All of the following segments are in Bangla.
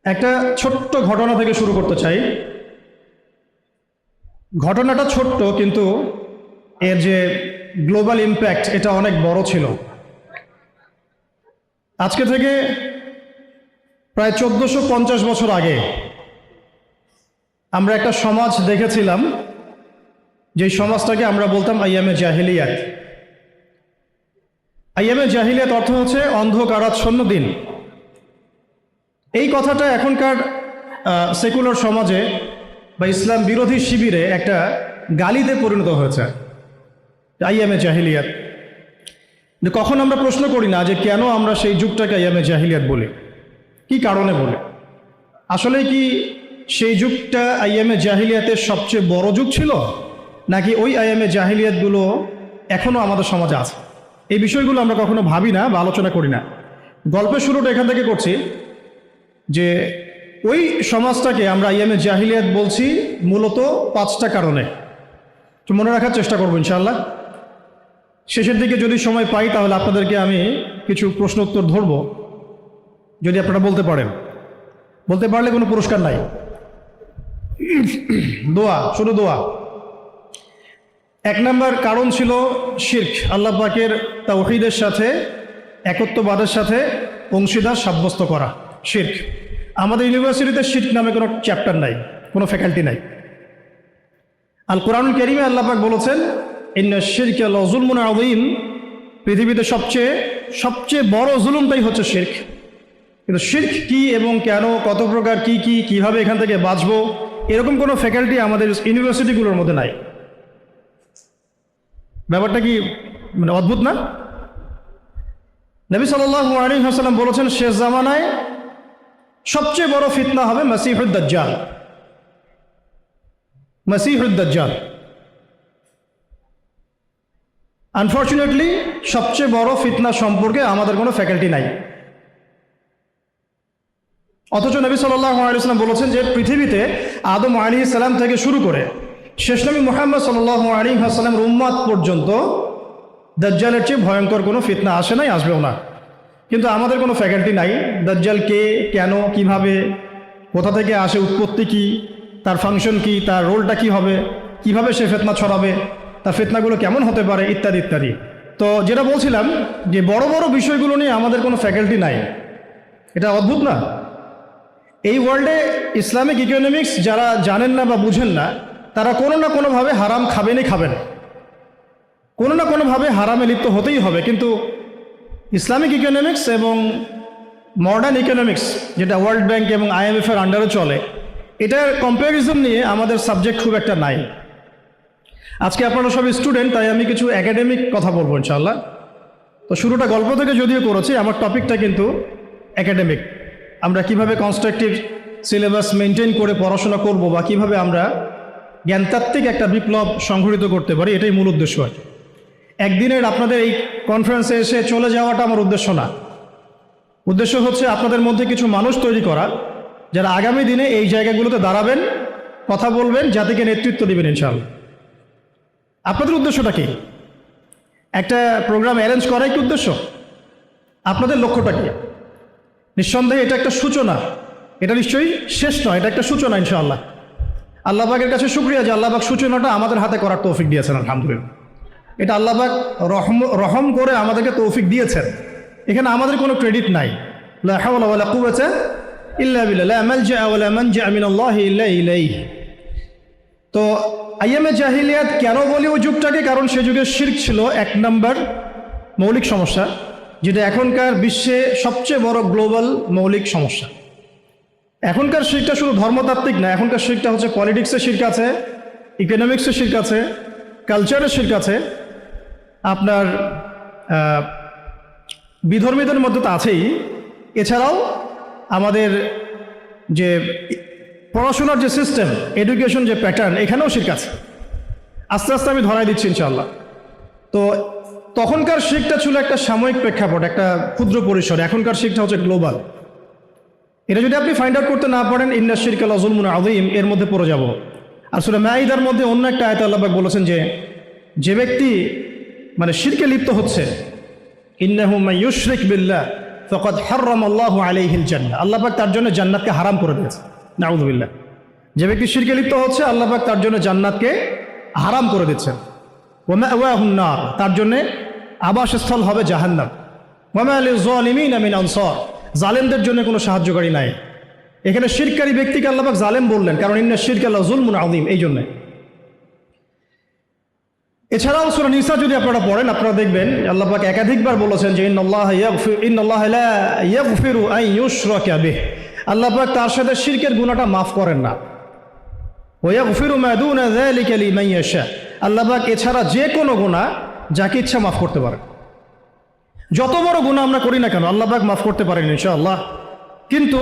একটা ছোট্ট ঘটনা থেকে শুরু করতে চাই। ঘটনাটা ছোট্ট, কিন্তু এর যে গ্লোবাল ইম্প্যাক্ট এটা অনেক বড় ছিল। আজকে থেকে প্রায় 1450 বছর আগে আমরা একটা সমাজ দেখেছিলাম, যে সমাজটাকে আমরা বলতাম আইয়ামে জাহিলিয়াত। আইয়ামে জাহিলিয়াত অর্থ হচ্ছে অন্ধকারাচ্ছন্ন দিন। এই কথাটা এখনকার সেকুলার সমাজে বা ইসলাম বিরোধী শিবিরে একটা গালিতে পরিণত হয়েছে, আইয়ামে জাহিলিয়াত। কখন আমরা প্রশ্ন করি না যে কেন আমরা সেই যুগটাকে আইয়ামে জাহিলিয়াত বলি, কি কারণে বলি? আসলে কি সেই যুগটা আইয়ামে জাহিলিয়াতের সবচেয়ে বড় যুগ ছিল, নাকি ওই আইয়ামে জাহিলিয়াতগুলো এখনও আমাদের সমাজে আছে? এই বিষয়গুলো আমরা কখনো ভাবি না বা আলোচনা করি না। গল্পের শুরুটা এখান থেকে করছি যে ওই সমাজটাকে আমরা আইয়ামে জাহিলিয়াত বলছি মূলত 5টা কারণে। তো মনে রাখার চেষ্টা করবো ইনশাআল্লাহ। শেষের দিকে যদি সময় পাই তাহলে আপনাদেরকে আমি কিছু প্রশ্ন উত্তর ধরবো, যদি আপনারা বলতে পারেন। বলতে পারলে কোনো পুরস্কার নাই, দোয়া, শুধু দোয়া। 1 নম্বর কারণ ছিল শিরক, আল্লাহ পাকের তাওহীদের সাথে, একত্ববাদের সাথে অংশীদার সাব্যস্ত করা, শিরক। আমাদের ইউনিভার্সিটিতে শিরক নামে কোনো চ্যাপ্টার নাই, কোনো ফ্যাকাল্টি নাই। আল কোরআনুল কারীমে আল্লাহ পাক বলেছেন ইন্না শিরকা লাযুলমুন আযীম, পৃথিবীতে সবচেয়ে বড় জুলুমটাই হচ্ছে শিরক। কিন্তু শিরক কি এবং কেন, কত প্রকার, কিভাবে এখান থেকে বাঁচবো, এরকম কোনো ফ্যাকাল্টি আমাদের ইউনিভার্সিটিগুলোর মধ্যে নাই। ব্যাপারটা কি মানে অদ্ভুত না? নবী সাল্লাল্লাহু আলাইহি ওয়াসাল্লাম বলেছেন শেষ জামানায় সবচেয়ে বড় ফিতনা হবে মাসিহুদ দাজ্জাল। মাসিহুদ দাজ্জাল আনফর্চুনেটলি সবচেয়ে বড় ফিতনা সম্পর্কে আমাদের কোনো ফ্যাকাল্টি নাই। অথচ নবী সাল্লাল্লাহু আলাইহি ওয়াসাল্লাম বলেছেন যে পৃথিবীতে আদম আলাইহিস সালাম থেকে শুরু করে শেষ নবী মুহাম্মদ সাল্লাল্লাহু আলাইহি ওয়াসাল্লামের উম্মত পর্যন্ত দাজ্জালের চেয়ে ভয়ঙ্কর কোনো ফিতনা আসে নাই, আসবেও না। কিন্তু আমাদের কোনো ফ্যাকাল্টি নাই দাজ্জাল কে, কেন, কিভাবে, কোথা থেকে আসে, উৎপত্তি কি, তার ফাংশন কি, তার রোলটা কি হবে, কিভাবে সে ফিতনা ছড়াবে, তার ফিতনাগুলো কেমন হতে পারে, ইত্যাদি ইত্যাদি। তো যেটা বলছিলাম যে বড় বড় বিষয়গুলো নিয়ে আমাদের কোনো ফ্যাকাল্টি নাই। এটা অদ্ভুত না? এই ওয়ার্ল্ডে ইসলামিক ইকোনমিক্স যারা জানেন না বা বুঝেন না, তারা কোনো না কোনোভাবে হারাম খাবেনই খাবেন, কোনো না কোনোভাবে হারামে লিপ্ত হতেই হবে। কিন্তু ইসলামিক ইকোনমিক্স এবং মডার্ন ইকোনমিক্স, যেটা ওয়ার্ল্ড ব্যাংক এবং IMF-এর আন্ডারে চলে, এটার কম্প্যারিজন নিয়ে আমাদের সাবজেক্ট খুব একটা নাই। আজকে আপনারা সব স্টুডেন্ট, তাই আমি কিছু একাডেমিক কথা বলবো ইনশাআল্লাহ। তো শুরুটা গল্প থেকে যদিও করেছি, আমার টপিকটা কিন্তু একাডেমিক। আমরা কিভাবে কনস্ট্রাকটিভ সিলেবাস মেনটেন করে পড়াশোনা করব, বা কিভাবে আমরা জ্ঞানতাত্ত্বিক একটা বিপ্লব সংঘটিত করতে পারি, এটাই মূল উদ্দেশ্য। একদিনের আপনাদের এই কনফারেন্সে এসে চলে যাওয়াটা আমার উদ্দেশ্য না। উদ্দেশ্য হচ্ছে আপনাদের মধ্যে কিছু মানুষ তৈরি করা, যারা আগামী দিনে এই জায়গাগুলোতে দাঁড়াবেন, কথা বলবেন, জাতিকে নেতৃত্ব দেবেন ইনশাআল্লাহ। আপনাদের উদ্দেশ্যটা কি? একটা প্রোগ্রাম অ্যারেঞ্জ করাই কি উদ্দেশ্য? আপনাদের লক্ষ্যটা কি? নিঃসন্দেহে এটা একটা সূচনা, এটা নিশ্চয়ই শেষ নয়, এটা একটা সূচনা ইনশাআল্লাহ। আল্লাহ পাকের কাছে শুকরিয়া যে আল্লাহ পাক সূচনাটা আমাদের হাতে করার তৌফিক দিয়েছেন, আলহামদুলিল্লাহ। এটা আল্লাহ পাক রহম করে আমাদেরকে তৌফিক দিয়েছেন, এখানে আমাদের কোনো ক্রেডিট নাই। লা হাওলা ওয়ালা কুওয়াতা ইল্লা বিল্লাহ, লা মালজা ওয়ালা মানজা মিনাল্লাহি ইল্লা ইলাইহি। তো আইয়ামে জাহিলিয়াত কেন বলি ওই যুগটাকে? কারণ সে যুগে শিরক ছিল 1 নম্বর মৌলিক সমস্যা, যেটা এখনকার বিশ্বে সবচেয়ে বড় গ্লোবাল মৌলিক সমস্যা। এখনকার শিরকটা শুধু ধর্মতাত্ত্বিক না, এখনকার শিরকটা হচ্ছে পলিটিক্সের শিরক আছে, ইকোনমিক্সের শিরক আছে, কালচারের শিরক আছে, আপনার বিধর্মীদের মধ্যে তো আছেই। এছাড়াও আমাদের যে পড়াশোনার যে সিস্টেম, এডুকেশন যে প্যাটার্ন, এখানেও শিরক আছে। আস্তে আস্তে আমি ধরাই দিচ্ছি ইনশাআল্লাহ। তো তখনকার শিরকটা ছিল একটা সাময়িক প্রেক্ষাপট, একটা ক্ষুদ্র পরিসর। এখনকার শিরকটা হচ্ছে গ্লোবাল। এটা যদি আপনি ফাইন্ড আউট করতে না পারেন, ইন্না শিরকা লাযুলমুন আযীম, এর মধ্যে পড়ে যাব। আর সূরা মাঈদার মধ্যে অন্য একটা আয়াতে আল্লাহ পাক বলেছেন যে ব্যক্তি মানে শিরকে লিপ্ত হচ্ছে, ইন্নাহু মান ইউশরিক বিল্লাহ ফাকাদ হাররামাল্লাহু আলাইহিল জান্নাহ, আল্লাহ পাক তার জন্য জান্নাতকে হারাম করে দিয়েছে। নাউযুবিল্লাহ। যে ব্যক্তি শিরকে লিপ্ত হচ্ছে আল্লাহ পাক তার জন্য জান্নাতকে হারাম করে দিচ্ছেন। ওয়া মাওয়াহুন নার, তার জন্য আবাসস্থল হবে জাহান্নাম। ওয়া মা লিয-যালিমিনা মিন আনসার, জালেমদের জন্য কোনো সাহায্যকারী নাই। এখানে শিরকারী ব্যক্তিকে আল্লাহ পাক জালেম বললেন, কারণ ইন্না শিরকা লাযুলমুন আযীম, এই জন্য। এছাড়াও সূরা নিসা যদি আপনারা পড়েন, আপনারা দেখবেন আল্লাহ পাক একাধিকবার বলেছেন যে ইন্নাল্লাহা লা ইয়াগফিরু আন ইউশরাকা বিহি, আল্লাহ পাক তার সাথে শিরকের গুনাহটা মাফ করেন না। ওয়া ইয়াগফিরু মা দুনা যালিকা লিমান ইয়াশা, আল্লাহ পাক এছাড়া যে কোনো গুনাহ যাকে ইচ্ছা মাফ করতে পারেন। যত বড় গুনাহ আমরা করি না কেন আল্লাহ পাক মাফ করতে পারেন ইনশাআল্লাহ। কিন্তু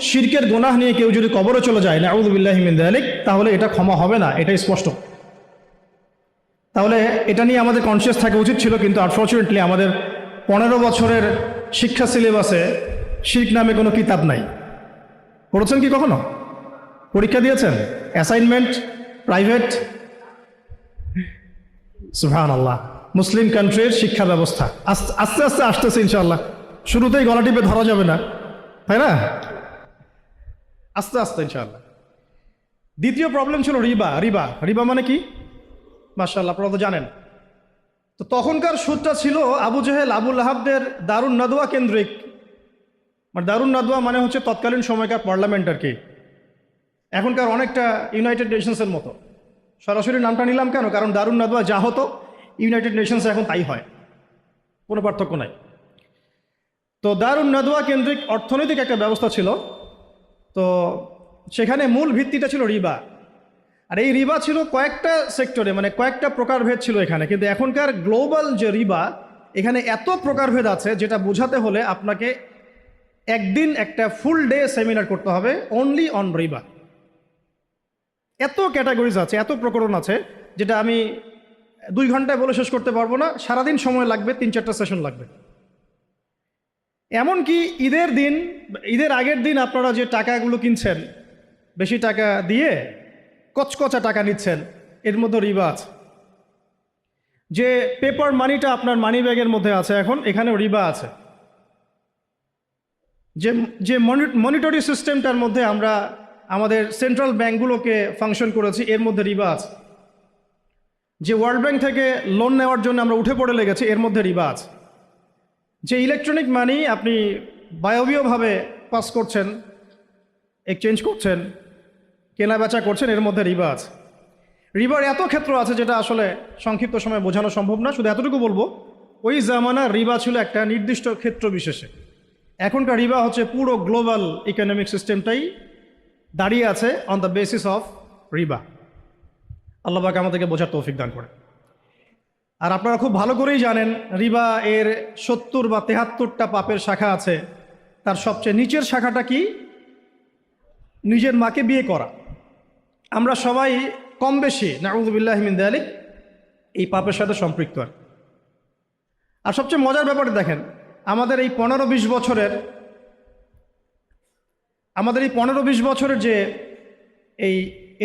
শিরকের গুনাহ নিয়ে কেউ যদি কবরে চলে যায়, নাউযু বিল্লাহি মিন যালিক, তাহলে এটা ক্ষমা হবে না, এটা স্পষ্ট। তাহলে এটা নিয়ে আমাদের কনসিয়াস থাকা উচিত ছিল, কিন্তু আনফর্চুনেটলি আমাদের 15 বছরের শিক্ষা সিলেবাসে শিরক নামে কোনো কিতাব নাই। পড়েছেন কি কখনো? পরীক্ষা দিয়েছেন? Assignment private? সুবহানাল্লাহ। মুসলিম কান্ট্রির শিক্ষা ব্যবস্থা আস্তে আস্তে আসতেছে ইনশাআল্লাহ। শুরুতেই গলা টিপে ধরা যাবে না, তাই না? আস্তে আস্তে ইনশাআল্লাহ। দ্বিতীয় প্রবলেম ছিল রিবা। রিবা রিবা মানে কি? মাশাআল্লাহ, আপনারা তো জানেন। তো তখনকার সুদটা ছিল আবু জেহেল আবু লাহাবদের দারুন নাদওয়া কেন্দ্রিক। মানে দারুন নাদওয়া মানে হচ্ছে তৎকালীন সময়কার পার্লামেন্ট আর কি, এখনকার অনেকটা ইউনাইটেড নেশনসের মতো। সরাসরি নামটা নিলাম কেন? কারণ দারুন নাদওয়া যা হতো ইউনাইটেড নেশনসে এখন তাই হয়, কোনো পার্থক্য নাই। তো দারুন নাদওয়া কেন্দ্রিক অর্থনৈতিক একটা ব্যবস্থা ছিল। তো সেখানে মূল ভিত্তিটা ছিল রিবা। আর এই রিবা ছিল কয়েকটা সেক্টরে, মানে কয়েকটা প্রকারভেদ ছিল এখানে। কিন্তু এখনকার গ্লোবাল যে রিবা, এখানে এত প্রকারভেদ আছে যেটা বোঝাতে হলে আপনাকে একদিন একটা ফুল ডে সেমিনার করতে হবে অনলি অন রিবা। এত ক্যাটাগরিজ আছে, এত প্রকরণ আছে, যেটা আমি 2 ঘন্টায় বলে শেষ করতে পারবো না। সারাদিন সময় লাগবে, 3-4টা সেশন লাগবে। এমনকি ঈদের দিন, ঈদের আগের দিন আপনারা যে টাকাগুলো কিনছেন, বেশি টাকা দিয়ে কচকচা টাকা নিচ্ছেন, এর মধ্যে রিবা আছে। যে পেপার মানিটা আপনার মানি ব্যাগের মধ্যে আছে এখন, এখানেও রিবা আছে। যে মনিটরি সিস্টেমটার মধ্যে আমরা আমাদের সেন্ট্রাল ব্যাঙ্কগুলোকে ফাংশন করেছি, এর মধ্যে রিবা আছে। যে ওয়ার্ল্ড ব্যাংক থেকে লোন নেওয়ার জন্য আমরা উঠে পড়ে লেগেছি, এর মধ্যে রিবা আছে। যে ইলেকট্রনিক মানি আপনি বায়বীয়ভাবে পাস করছেন, এক্সচেঞ্জ করছেন, কেনা বেচা করছেন, এর মধ্যে রিবা আছে। রিবার এত ক্ষেত্র আছে যেটা আসলে সংক্ষিপ্ত সময়ে বোঝানো সম্ভব না। শুধু এতটুকু বলবো, ওই জামানার রিবা ছিল একটা নির্দিষ্ট ক্ষেত্র বিশেষে। এখনকার রিবা হচ্ছে পুরো গ্লোবাল ইকোনমিক সিস্টেমটাই দাঁড়িয়ে আছে অন দ্য বেসিস অফ রিবা। আল্লাহ পাক আমাদেরকে বোঝার তৌফিক দান করে। আর আপনারা খুব ভালো করেই জানেন রিবা এর 70 বা 73টা পাপের শাখা আছে। তার সবচেয়ে নিচের শাখাটা কি? নিজের মাকে বিয়ে করা। আমরা সবাই কম বেশি নাউযু বিল্লাহি মিন যালিক এই পাপের সাথে সম্পৃক্ত। আর সবচেয়ে মজার ব্যাপারটা দেখেন, আমাদের এই 15-20 বছরের যে এই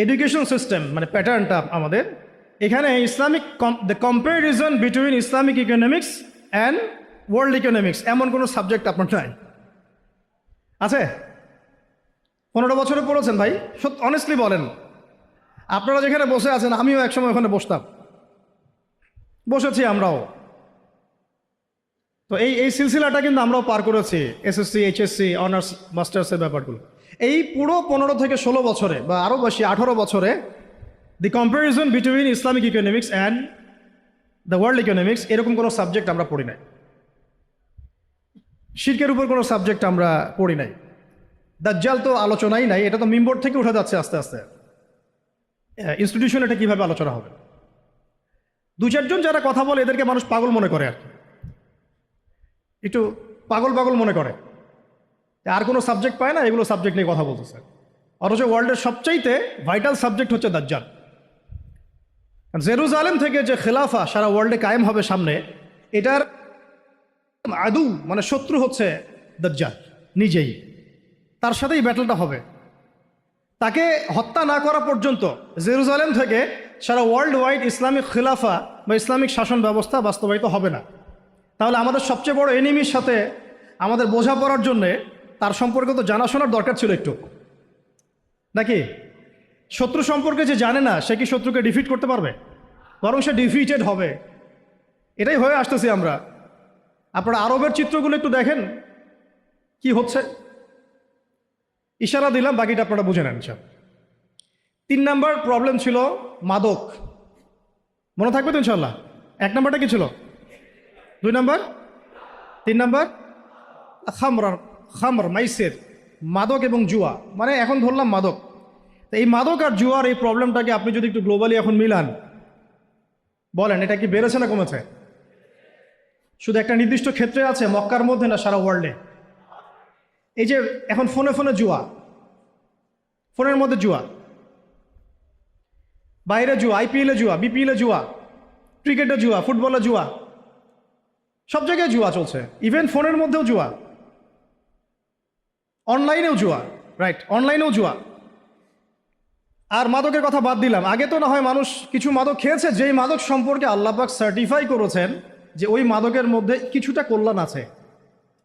এডুকেশন সিস্টেম, মানে প্যাটার্নটা আমাদের এখানে Islamic the comparison between Islamic economics and world economics এমন কোনো সাবজেক্ট আপনার নাই আছে? 15 বছরে পড়েছেন ভাই? অনেস্টলি বলেন, আপনারা যেখানে বসে আছেন, আমিও একসময় ওখানে বসতাম, বসেছি আমরাও। তো এই সিলসিলাটা কিন্তু আমরাও পার করেছি, এসএসসি, এইচএসসি, অনার্স, মাস্টার্সের ব্যাপারগুলো। এই পুরো 15 থেকে 16 বছরে বা আরও বেশি 18 বছরে the comparison between Islamic economics and the world economics এরকম কোনো সাবজেক্ট আমরা পড়ি নাই। শিরকের উপর কোনো সাবজেক্ট আমরা পড়ি নাই। দাজ্জাল তো আলোচনাই নাই, এটা তো মিম্বর থেকে উঠে যাচ্ছে আস্তে আস্তে। ইনস্টিটিউশন এটা কীভাবে আলোচনা হবে? 2-4 জন যারা কথা বলে এদেরকে মানুষ পাগল মনে করে, আর একটু পাগল মনে করে, আর কোনো সাবজেক্ট পায় না, এগুলো সাবজেক্ট নিয়ে কথা বলতেছে। অথচ ওয়ার্ল্ডের সবচাইতে ভাইটাল সাবজেক্ট হচ্ছে দাজ্জাল। জেরুজালেম থেকে যে খেলাফা সারা ওয়ার্ল্ডে কায়েম হবে সামনে, এটার আদু মানে শত্রু হচ্ছে দাজ্জাল নিজেই। তার সাথেই ব্যাটলটা হবে। তাকে হত্যা না করা পর্যন্ত জেরুজালেম থেকে সারা ওয়ার্ল্ড ওয়াইড ইসলামিক খেলাফা বা ইসলামিক শাসন ব্যবস্থা বাস্তবায়িত হবে না। তাহলে আমাদের সবচেয়ে বড় এনিমির সাথে আমাদের বোঝাপড়ার জন্যে তার সম্পর্কে তো জানাশোনার দরকার ছিল একটু, নাকি? শত্রু সম্পর্কে যে জানে না সে কি শত্রুকে ডিফিট করতে পারবে? বরং সে ডিফিটেড হবে। এটাই হয়ে আসতেছি আমরা। আপনারা আরবের চিত্রগুলো একটু দেখেন কি হচ্ছে। ইশারা দিলাম, বাকিটা আপনারা বুঝে নেন। 3 নাম্বার প্রবলেম ছিল মাদক। মনে থাকবে তো ইনশাল্লাহ? 1 নাম্বারটা কি ছিল? 2 নাম্বার? 3 নাম্বার খামর মাইসির, মাদক এবং জুয়া। মানে এখন ধরলাম মাদক। তো এই মাদক আর জুয়ার এই প্রবলেমটাকে আপনি যদি একটু গ্লোবালি এখন মিলান, বলেন এটা কি বেড়েছে না কমেছে? শুধু একটা নির্দিষ্ট ক্ষেত্রে আছে মক্কার মধ্যে, না সারা ওয়ার্ল্ডে? এই যে এখন ফোনে ফোনে জুয়া, ফোনের মধ্যে জুয়া, বাইরে জুয়া, আইপিএলে জুয়া, বিপিএলে জুয়া, ক্রিকেটে জুয়া, ফুটবলে জুয়া, সব জায়গায় জুয়া চলছে। ইভেন ফোনের মধ্যেও জুয়া, অনলাইনেও জুয়া, রাইট, অনলাইনেও জুয়া। আর মাদকের কথা বাদ দিলাম। আগে তো না হয় মানুষ কিছু মাদক খেয়েছে, যেই মাদক সম্পর্কে আল্লাহ পাক সার্টিফাই করেছেন যে ওই মাদকের মধ্যে কিছুটা কল্যাণ আছে।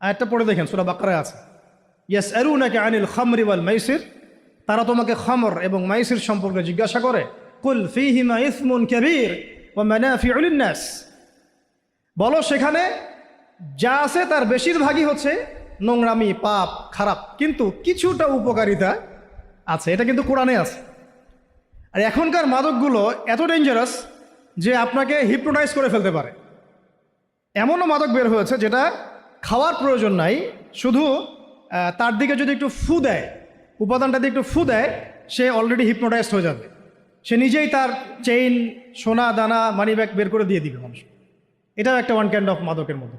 আয়াতটা পড়ে দেখেন, সূরা বাকারায় আছে, ইয়াসআলুনাকা আনিল খামরি ওয়াল মাইসির, তারা তোমাকে খামর এবং মাইসির সম্পর্কে জিজ্ঞাসা করে। কুল ফীহিমা ইসমুন কাবীর ওয়া মানাফিউ লিন-নাস, বলো সেখানে যা আছে তার বেশিরভাগই হচ্ছে নোংরামি, পাপ, খারাপ, কিন্তু কিছুটা উপকারিতা আছে। এটা কিন্তু কোরআনে আছে। আর এখনকার মাদকগুলো এত ডেঞ্জারাস যে আপনাকে হিপনোটাইজ করে ফেলতে পারে। এমনও মাদক বের হয়েছে যেটা খাওয়ার প্রয়োজন নাই, শুধু তার দিকে যদি একটু ফু দেয়, উপাদানটা দিয়ে একটু ফু দেয়, সে অলরেডি হিপনোটাইজড হয়ে যাবে। সে নিজেই তার চেইন, সোনা দানা, মানি ব্যাগ বের করে দিয়ে দিবে মানুষ। এটাও একটা ওয়ান কাইন্ড অফ মাদকের মধ্যে।